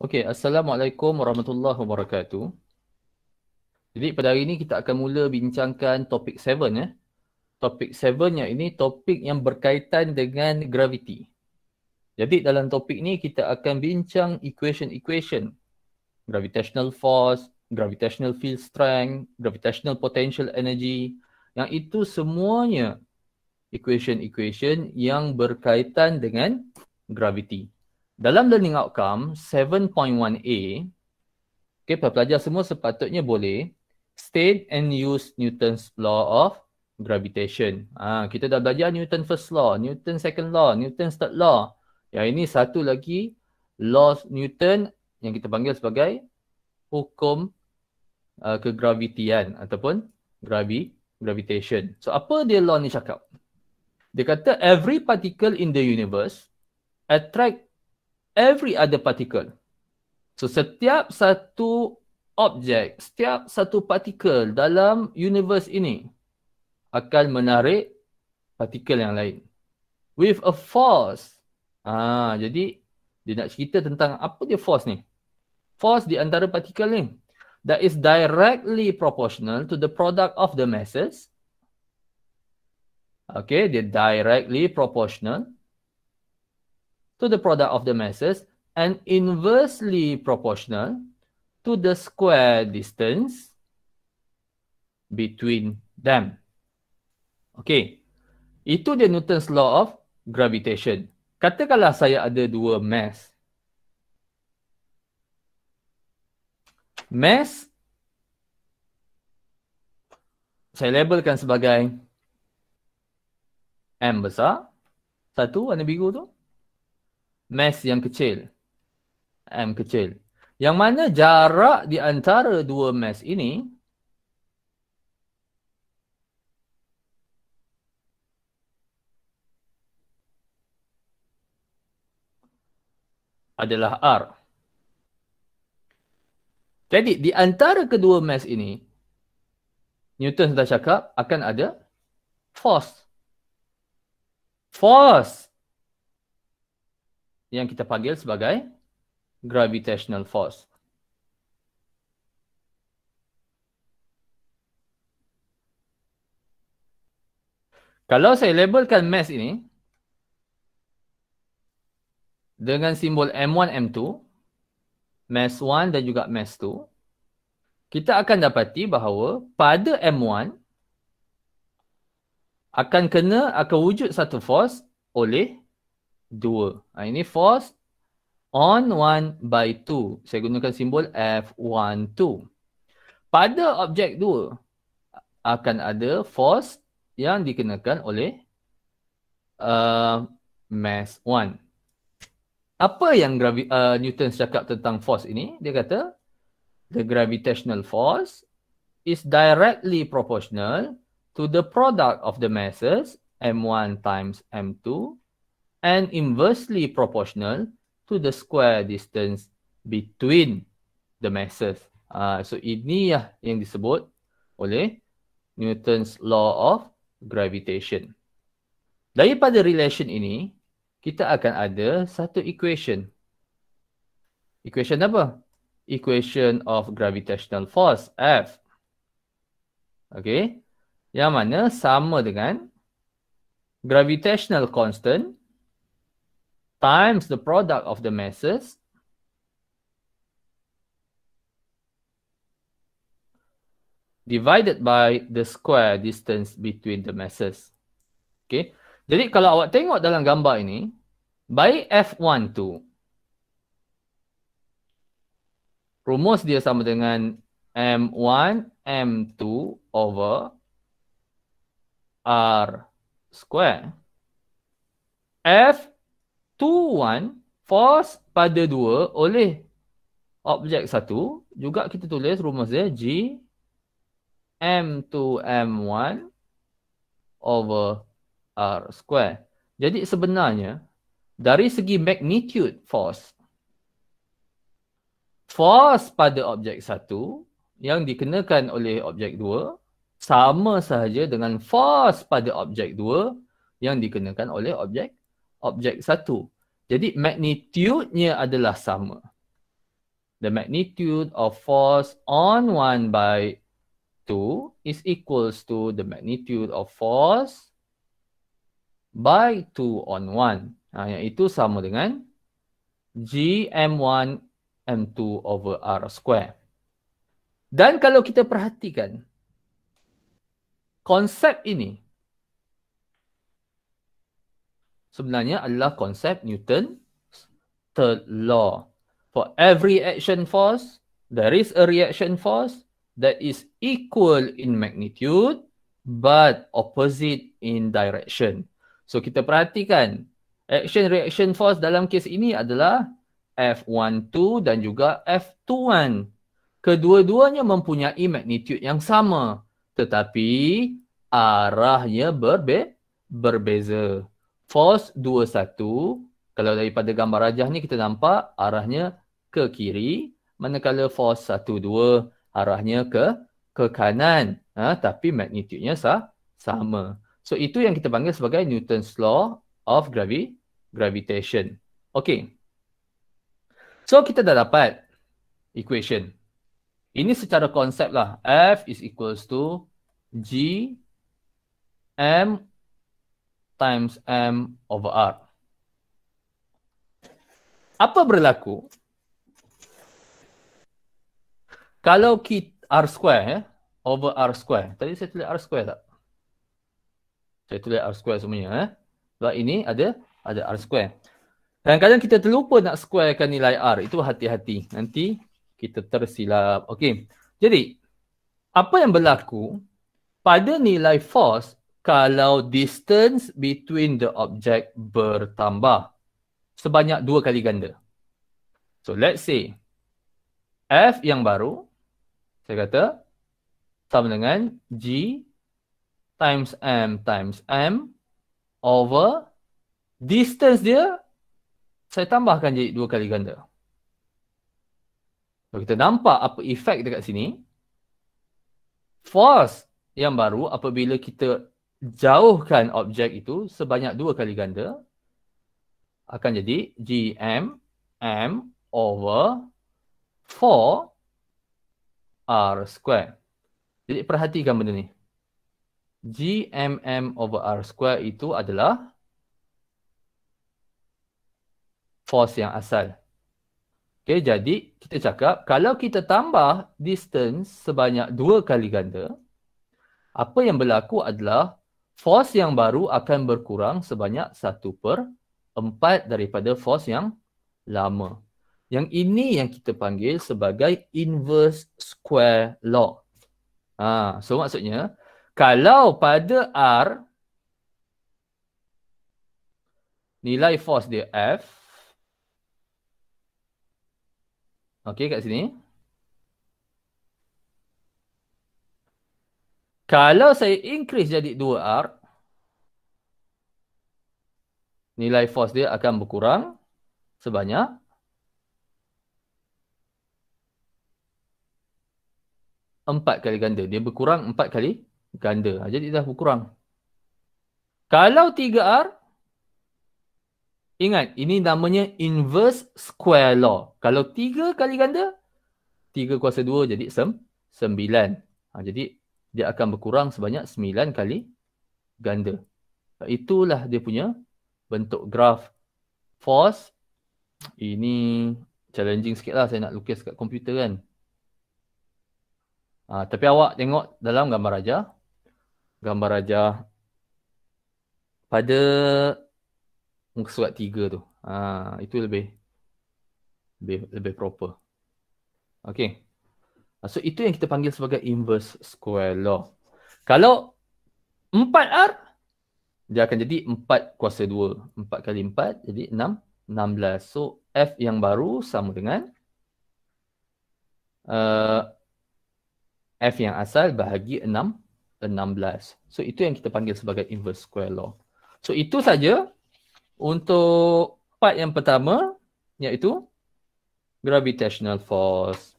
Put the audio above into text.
Okey, Assalamualaikum warahmatullahi wabarakatuh. Jadi pada hari ini kita akan mula bincangkan topik 7 ya. Topik 7 yang ini topik yang berkaitan dengan graviti. Jadi dalam topik ni kita akan bincang equation-equation. Gravitational force, gravitational field strength, gravitational potential energy. Yang itu semuanya equation-equation yang berkaitan dengan gravity. Dalam learning outcome 7.1a, okay, pelajar semua sepatutnya boleh state and use Newton's law of gravitation. Kita dah belajar Newton first law, Newton second law, Newton's third law. Yang ini satu lagi law Newton yang kita panggil sebagai hukum kegravitian ataupun gravitation. So apa dia law ni cakap? Dia kata every particle in the universe attract every other particle. So setiap satu objek, setiap satu partikel dalam universe ini akan menarik partikel yang lain with a force. Jadi dia nak cerita tentang apa dia force ni. Force di antara partikel ni that is directly proportional to the product of the masses. Okay, dia directly proportional to the product of the masses and inversely proportional to the square distance between them. Okay, itu dia Newton's law of gravitation. Katakanlah saya ada dua mass. Mass saya labelkan sebagai M besar. Satu warna biru tu. Mass yang kecil. M kecil. Yang mana jarak di antara dua mass ini adalah R. Jadi di antara kedua mass ini, Newton sudah cakap akan ada force. Force yang kita panggil sebagai gravitational force. Kalau saya labelkan mass ini dengan simbol M1, M2, mass 1 dan juga mass 2, kita akan dapati bahawa pada M1 akan wujud satu force oleh 2. Ini force on 1 by 2. Saya gunakan simbol F12. Pada objek 2 akan ada force yang dikenakan oleh mass 1. Apa yang Newton cakap tentang force ini? Dia kata the gravitational force is directly proportional to the product of the masses M1 times M2 and inversely proportional to the square distance between the masses. So ini yang disebut oleh Newton's law of gravitation. Daripada relation ini, kita akan ada satu equation. Equation apa? Equation of gravitational force, F. Okay. Yang mana sama dengan gravitational constant times the product of the masses divided by the square distance between the masses. Okay. Jadi kalau awak tengok dalam gambar ini, by F12, rumus dia sama dengan M1, M2 over R square. F21, force pada 2 oleh objek 1, juga kita tulis rumus dia G M2 M1 over R square. Jadi sebenarnya dari segi magnitude force pada objek 1 yang dikenakan oleh objek 2 sama sahaja dengan force pada objek 2 yang dikenakan oleh objek 1. Jadi magnitude-nya adalah sama. the magnitude of force on 1 by 2 is equals to the magnitude of force by 2 on 1. Yang itu sama dengan G M1 M2 over R square. Dan kalau kita perhatikan, konsep ini sebenarnya adalah konsep Newton's third law. For every action force, there is a reaction force that is equal in magnitude but opposite in direction. So kita perhatikan, action-reaction force dalam kes ini adalah F12 dan juga F21. Kedua-duanya mempunyai magnitude yang sama, tetapi arahnya berbeza. Force 21, kalau daripada gambar rajah ni kita nampak arahnya ke kiri, manakala force 12 arahnya ke kanan. Tapi magnitude-nya sama. So itu yang kita panggil sebagai Newton's law of gravitation. Okay. So kita dah dapat equation. Ini secara konsep lah. F is equals to G M times M over R. Apa berlaku kalau kita R square over R square? Tadi saya tulis R square tak? Saya tulis R square semuanya. Sebab ini ada R square. Kadang-kadang kita terlupa nak squarekan nilai R. Itu hati-hati. Nanti kita tersilap. Okey. Jadi, apa yang berlaku pada nilai force kalau distance between the object bertambah sebanyak 2 kali ganda? So, let's say F yang baru, saya kata, sama dengan G times M over distance dia, saya tambahkan jadi 2 kali ganda. So, kita nampak apa efek dekat sini. Force yang baru apabila kita jauhkan objek itu sebanyak 2 kali ganda akan jadi GM M over 4 R square. Jadi perhatikan benda ni. GMM over R square itu adalah force yang asal. Okay, jadi kita cakap kalau kita tambah distance sebanyak 2 kali ganda, apa yang berlaku adalah force yang baru akan berkurang sebanyak 1/4 daripada force yang lama. Yang ini yang kita panggil sebagai inverse square law. So maksudnya, kalau pada R, nilai force dia F, okey kat sini. Kalau saya increase jadi 2R, nilai force dia akan berkurang sebanyak 4 kali ganda. Dia berkurang 4 kali ganda. Jadi dah berkurang. Kalau 3R, ingat, ini namanya inverse square law. Kalau 3 kali ganda, 3 kuasa 2 jadi 9. Jadi dia akan berkurang sebanyak 9 kali ganda. Itulah dia punya bentuk graf force. Ini challenging sikit lah saya nak lukis kat komputer kan. Tapi awak tengok dalam gambar rajah. Gambar rajah pada muka surat 3 tu. Itu lebih proper. Okay. So itu yang kita panggil sebagai inverse square law. Kalau 4R, dia akan jadi 4 kuasa 2. 4 kali 4 jadi 16. So F yang baru sama dengan F yang asal bahagi 16. So itu yang kita panggil sebagai inverse square law. So itu saja untuk part yang pertama, iaitu gravitational force.